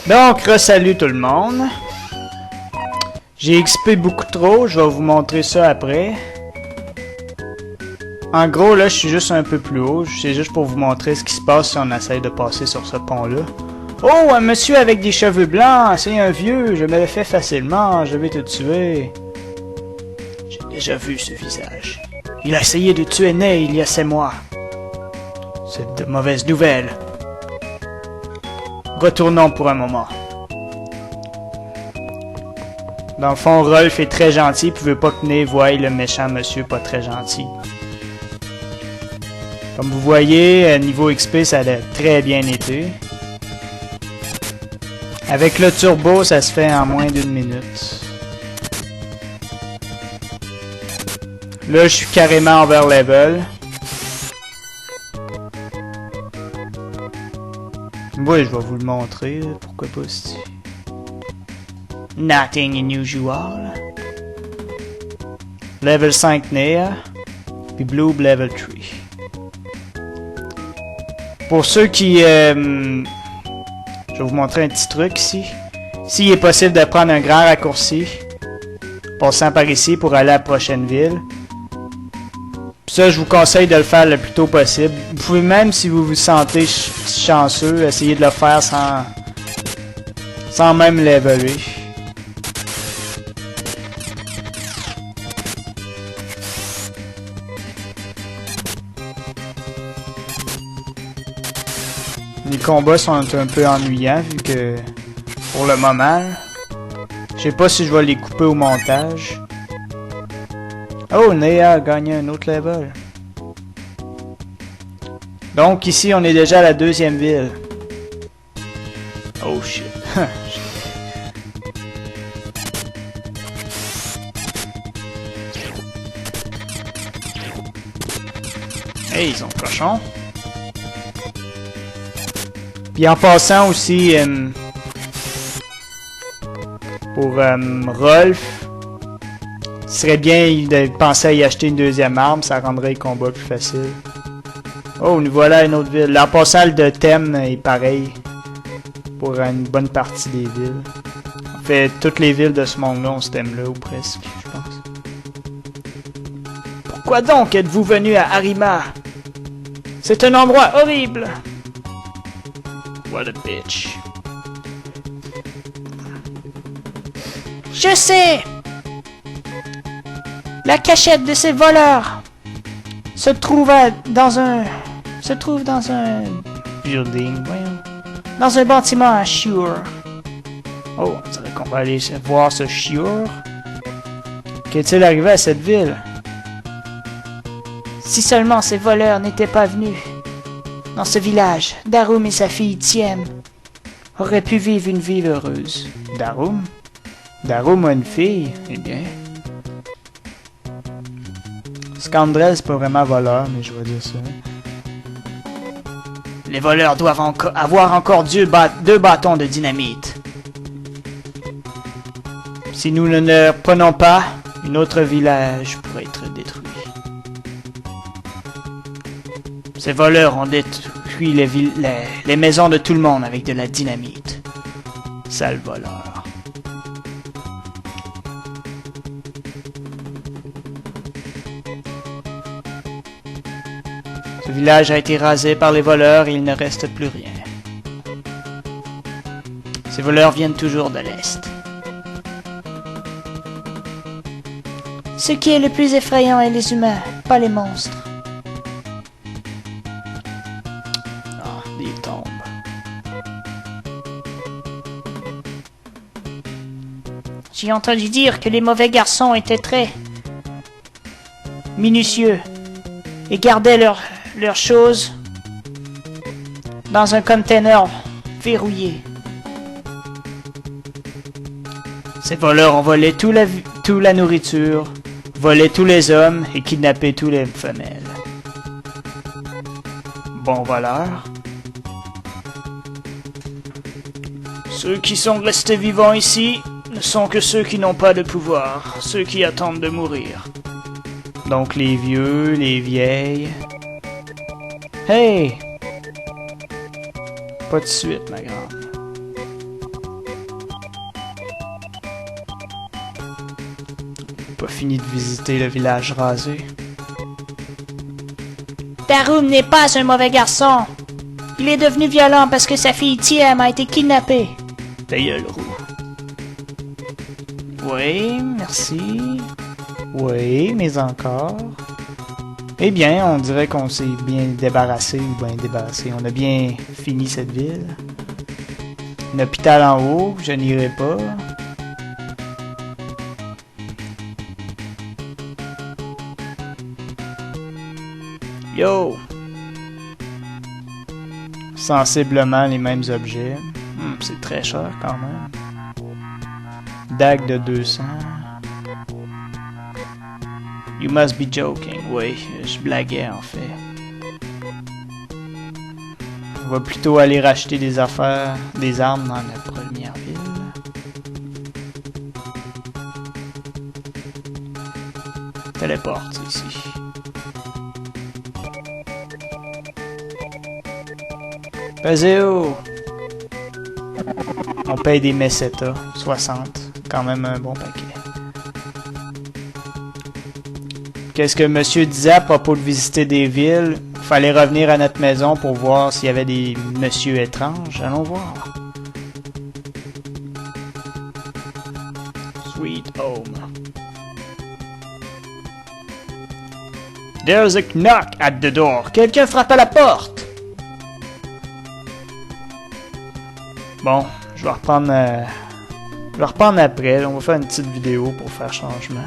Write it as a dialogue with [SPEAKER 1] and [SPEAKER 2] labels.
[SPEAKER 1] Donc, re-salut tout le monde. J'ai XP beaucoup trop, je vais vous montrer ça après. En gros, là, je suis juste un peu plus haut. C'est juste pour vous montrer ce qui se passe si on essaye de passer sur ce pont-là. Oh, un monsieur avec des cheveux blancs, c'est un vieux, je me le fais facilement, je vais te tuer. J'ai déjà vu ce visage. Il a essayé de tuer Ney il y a 6 mois. C'est de mauvaises nouvelles. Retournons pour un moment. Dans le fond, Rolf est très gentil, puis veut pas que Ney voie le méchant monsieur pas très gentil. Comme vous voyez, niveau XP, ça a très bien été. Avec le turbo, ça se fait en moins d'1 minute. Là, je suis carrément over level. Oui, je vais vous le montrer. Pourquoi pas, si... Nothing unusual. Level 5 Nea. Puis Blue level 3. Pour ceux qui... je vais vous montrer un petit truc ici. S'il est possible de prendre un grand raccourci, passant par ici pour aller à la prochaine ville. Puis ça, je vous conseille de le faire le plus tôt possible. Vous pouvez même, si vous vous sentez chanceux, essayer de le faire sans même leveler. Les combats sont un peu ennuyants vu que pour le moment, je sais pas si je vais les couper au montage. Oh, Nea a gagné un autre level. Donc ici, on est déjà à la 2e ville. Oh shit. Hey, ils ont cochon. Puis en passant aussi, pour Rolf, il serait bien de penser à y acheter une 2e arme, ça rendrait le combat plus facile. Oh, nous voilà à une autre ville. En passant, le thème est pareil pour une bonne partie des villes. En fait, toutes les villes de ce monde-là ont ce thème-là, ou presque, je pense. Pourquoi donc êtes-vous venu à Harima? C'est un endroit horrible! What a bitch. Je sais! La cachette de ces voleurs se trouve dans un building, voyons. Dans un bâtiment à Shure. Oh, on dirait qu'on va aller voir ce Shure. Qu'est-il arrivé à cette ville? Si seulement ces voleurs n'étaient pas venus. Dans ce village, Darum et sa fille Tiem auraient pu vivre une vie heureuse. Darum? Darum a une fille? Eh bien... Scandrel, c'est pas vraiment voleur, mais je vais dire ça. Les voleurs doivent avoir encore 2 bâtons de dynamite. Si nous ne le prenons pas, un autre village pourrait être détruit. Ces voleurs ont détruit les maisons de tout le monde avec de la dynamite. Sale voleur. Ce village a été rasé par les voleurs et il ne reste plus rien. Ces voleurs viennent toujours de l'Est. Ce qui est le plus effrayant est les humains, pas les monstres. Ah, des tombes. J'ai entendu dire que les mauvais garçons étaient très minutieux et gardaient leurs choses dans un container verrouillé. Ces voleurs ont volé toute la nourriture, volé tous les hommes et kidnappé toutes les femelles. Bon voleurs. Ceux qui sont restés vivants ici ne sont que ceux qui n'ont pas de pouvoir, ceux qui attendent de mourir. Donc les vieux, les vieilles... Hey! Pas de suite, ma grande. pas fini de visiter le village rasé.
[SPEAKER 2] Darum n'est pas un mauvais garçon. Il est devenu violent parce que sa fille Tiem a été kidnappée.
[SPEAKER 1] Ta gueule, Roux. Oui, merci. Oui, mais encore. Eh bien, on dirait qu'on s'est bien débarrassé, ou bien débarrassé. On a bien fini cette ville. Un hôpital en haut, je n'irai pas. Yo! Sensiblement les mêmes objets. C'est très cher quand même. Dague de 200. You must be joking. Oui, je blaguais en fait. On va plutôt aller racheter des affaires, des armes dans la première ville. Téléporte ici. Pazeo! On paye des mesetas, 60. Quand même un bon paquet. Qu'est-ce que monsieur disait à propos de visiter des villes? Fallait revenir à notre maison pour voir s'il y avait des messieurs étranges. Allons voir. Sweet home. There's a knock at the door. Quelqu'un frappe à la porte. Bon, je vais reprendre après. On va faire une petite vidéo pour faire changement.